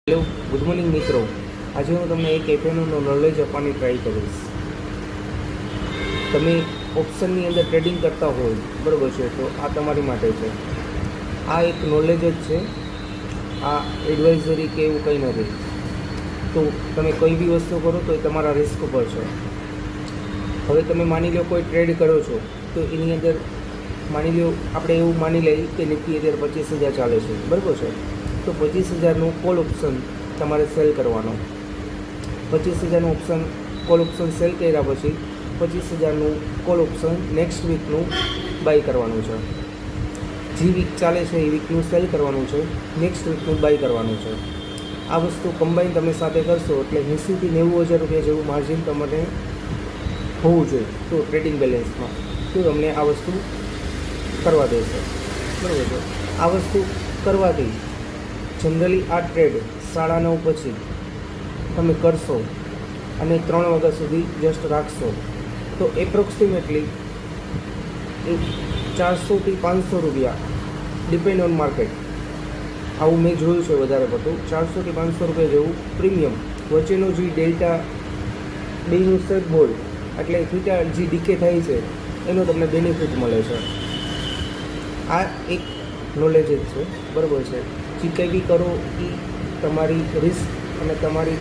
Hello, good morning મિત્રો. આજે હું તમને એક એફએનું નોલેજ આપવાની ટ્રાય કરીશ. તમે ઓપ્શનની અંદર ટ્રેડિંગ કરતા હોય બરાબર છે, તો આ તમારી માટે છે. આ એક નોલેજ જ છે, આ એડવાઇઝરી કે એવું કંઈ નથી. તો તમે કોઈ બી વસ્તુ કરો તો એ તમારા રિસ્ક ઉપર છે. હવે તમે માની લો કોઈ ટ્રેડ કરો છો, તો એની અંદર માની લો આપણે એવું માની લઈએ કે નિફ્ટી અત્યારે 25,000 ચાલે છે બરાબર છે. તો 25,000નું કોલ ઓપ્શન તમારે સેલ કરવાનો. 25,000નું ઓપ્શન કોલ ઓપ્શન સેલ કર્યા પછી 25,000નું કોલ ઓપ્શન નેક્સ્ટ વીકનું બાય કરવાનું છે. જે વીક ચાલે છે એ વીકનું સેલ કરવાનું છે, નેક્સ્ટ વીકનું બાય કરવાનું છે. આ વસ્તુ કમ્બાઈન તમે સાથે કરશો એટલે 80,000 થી 90,000 રૂપિયા જેવું માર્જિન તમને હોવું જોઈએ. તો ટ્રેડિંગ બેલેન્સમાં તો તમને આ વસ્તુ કરવા દેશે બરાબર છે. આ વસ્તુ કરવાથી જનરલી આ ટ્રેડ 9:30 પછી તમે કરશો અને 3 વાગ્યા સુધી જસ્ટ રાખશો તો એપ્રોક્સિમેટલી 400 થી 500 રૂપિયા ડિપેન્ડ ઓન માર્કેટ, આવું મેં જોયું છે વધારે પડતું. 400 થી 500 રૂપિયા જેવું પ્રીમિયમ વચ્ચેનો જે ડેલ્ટા બેનું સેટ હોય એટલે થીટા જે ડીકે થાય છે એનો તમને બેનિફિટ મળે છે. આ એક નોલેજ જ છે બરાબર છે. જે કંઈ બી કરો એ તમારી રિસ્ક અને તમારી